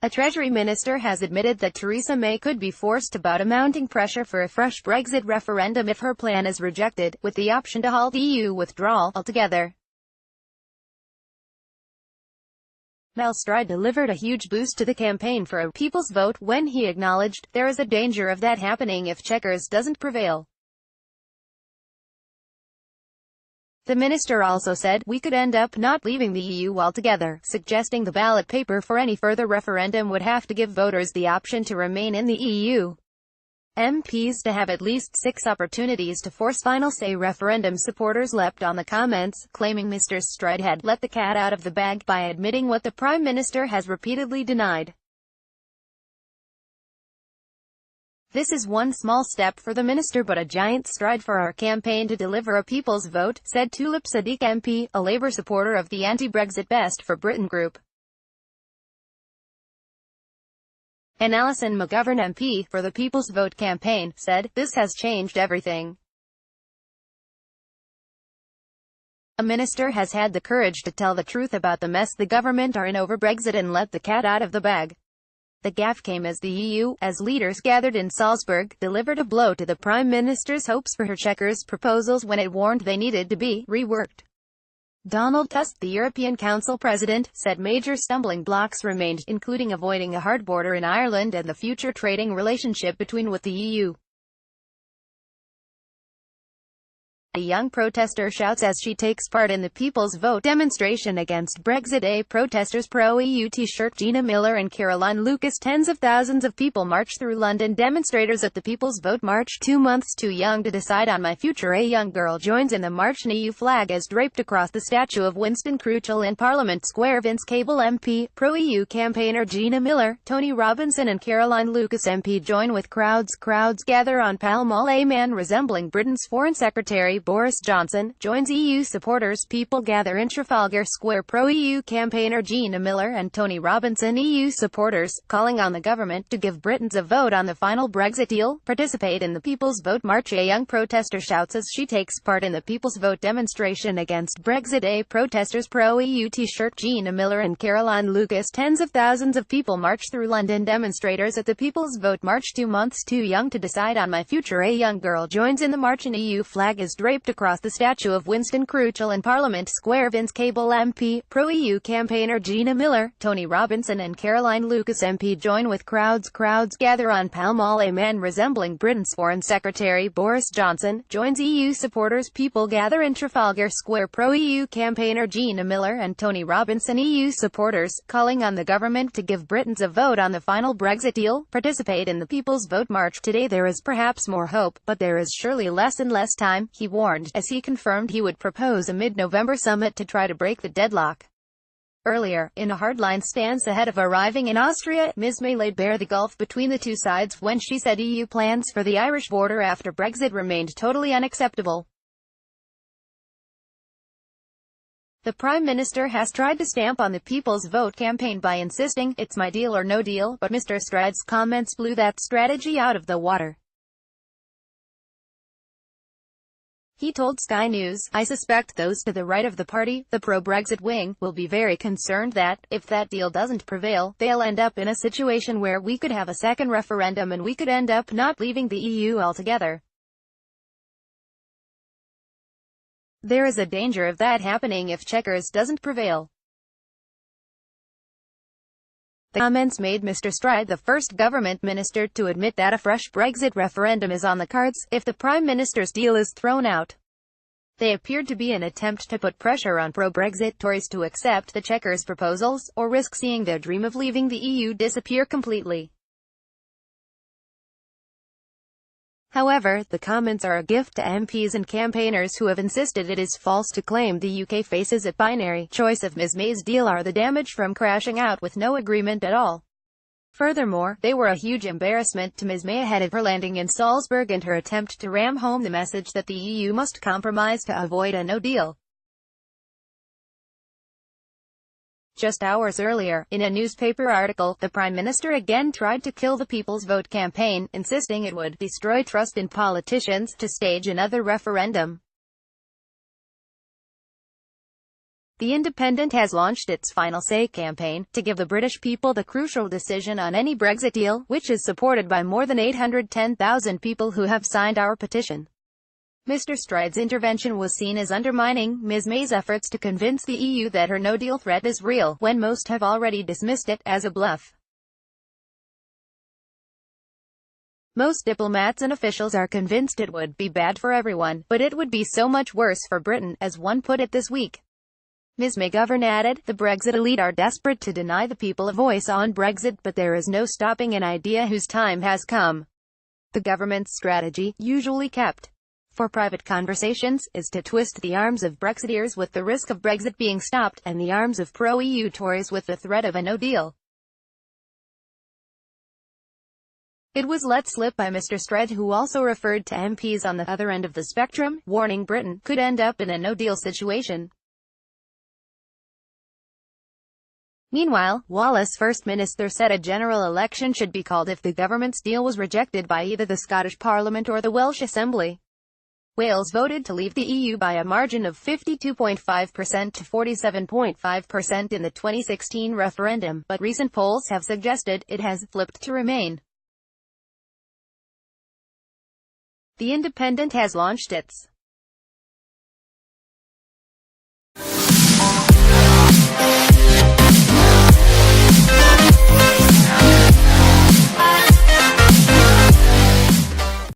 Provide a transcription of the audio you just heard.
A Treasury minister has admitted that Theresa May could be forced to bow to mounting pressure for a fresh Brexit referendum if her plan is rejected, with the option to halt EU withdrawal altogether. Mel Stride delivered a huge boost to the campaign for a people's vote when he acknowledged, "There is a danger of that happening if Chequers doesn't prevail." The minister also said, "We could end up not leaving the EU altogether," suggesting the ballot paper for any further referendum would have to give voters the option to remain in the EU. MPs to have at least 6 opportunities to force final say. Referendum supporters leapt on the comments, claiming Mr. Stride had let the cat out of the bag by admitting what the Prime Minister has repeatedly denied. "This is one small step for the minister but a giant stride for our campaign to deliver a people's vote," said Tulip Sadiq MP, a Labour supporter of the anti-Brexit Best for Britain group. And Alison McGovern MP, for the People's Vote campaign, said, "This has changed everything. A minister has had the courage to tell the truth about the mess the government are in over Brexit and let the cat out of the bag." The gaffe came as the EU, as leaders gathered in Salzburg, delivered a blow to the Prime Minister's hopes for her Chequers proposals when it warned they needed to be reworked. Donald Tusk, the European Council president, said major stumbling blocks remained, including avoiding a hard border in Ireland and the future trading relationship between with the EU. A young protester shouts as she takes part in the People's Vote demonstration against Brexit. A protesters pro-EU t-shirt, Gina Miller and Caroline Lucas. Tens of thousands of people march through London. Demonstrators at the People's Vote march. 2 months too young to decide on my future. A young girl joins in the march. An EU flag is draped across the statue of Winston Churchill in Parliament Square. Vince Cable MP, pro-EU campaigner Gina Miller, Tony Robinson and Caroline Lucas MP join with crowds. Crowds gather on Pall Mall. A man resembling Britain's Foreign Secretary Boris Johnson joins EU supporters. People gather in Trafalgar Square. Pro-EU campaigner Gina Miller and Tony Robinson. EU supporters, calling on the government to give Britons a vote on the final Brexit deal, participate in the People's Vote march. A young protester shouts as she takes part in the People's Vote demonstration against Brexit. A protesters pro-EU t-shirt, Gina Miller and Caroline Lucas. Tens of thousands of people march through London. Demonstrators at the People's Vote march. 2 months too young to decide on my future. A young girl joins in the march. An EU flag is draped across the statue of Winston Churchill in Parliament Square. Vince Cable MP, pro-EU campaigner Gina Miller, Tony Robinson and Caroline Lucas MP join with crowds. Crowds gather on Pall Mall. A man resembling Britain's Foreign Secretary Boris Johnson joins EU supporters. People gather in Trafalgar Square. Pro-EU campaigner Gina Miller and Tony Robinson. EU supporters, calling on the government to give Britons a vote on the final Brexit deal, participate in the People's Vote march. Today there is perhaps more hope, but there is surely less and less time, he warned, as he confirmed he would propose a mid-November summit to try to break the deadlock. Earlier, in a hardline stance ahead of arriving in Austria, Ms. May laid bare the gulf between the two sides when she said EU plans for the Irish border after Brexit remained totally unacceptable. The Prime Minister has tried to stamp on the People's Vote campaign by insisting, "It's my deal or no deal," but Mr. Stride's comments blew that strategy out of the water. He told Sky News, "I suspect those to the right of the party, the pro-Brexit wing, will be very concerned that, if that deal doesn't prevail, they'll end up in a situation where we could have a second referendum and we could end up not leaving the EU altogether. There is a danger of that happening if Chequers doesn't prevail." The comments made Mr. Stride the first government minister to admit that a fresh Brexit referendum is on the cards, if the Prime Minister's deal is thrown out. They appeared to be an attempt to put pressure on pro-Brexit Tories to accept the Chequers proposals, or risk seeing their dream of leaving the EU disappear completely. However, the comments are a gift to MPs and campaigners who have insisted it is false to claim the UK faces a binary choice of Ms. May's deal or the damage from crashing out with no agreement at all. Furthermore, they were a huge embarrassment to Ms. May ahead of her landing in Salzburg and her attempt to ram home the message that the EU must compromise to avoid a no-deal. Just hours earlier, in a newspaper article, the Prime Minister again tried to kill the People's Vote campaign, insisting it would destroy trust in politicians to stage another referendum. The Independent has launched its Final Say campaign, to give the British people the crucial decision on any Brexit deal, which is supported by more than 810,000 people who have signed our petition. Mr. Stride's intervention was seen as undermining Ms. May's efforts to convince the EU that her no-deal threat is real, when most have already dismissed it as a bluff. Most diplomats and officials are convinced it would be bad for everyone, but it would be so much worse for Britain, as one put it this week. Ms. May added, the Brexit elite are desperate to deny the people a voice on Brexit, but there is no stopping an idea whose time has come. The government's strategy, usually kept for private conversations, is to twist the arms of Brexiteers with the risk of Brexit being stopped, and the arms of pro-EU Tories with the threat of a no-deal. It was let slip by Mr. Stride, who also referred to MPs on the other end of the spectrum, warning Britain could end up in a no-deal situation. Meanwhile, Wallace First Minister said a general election should be called if the government's deal was rejected by either the Scottish Parliament or the Welsh Assembly. Wales voted to leave the EU by a margin of 52.5% to 47.5% in the 2016 referendum, but recent polls have suggested it has flipped to remain. The Independent has launched its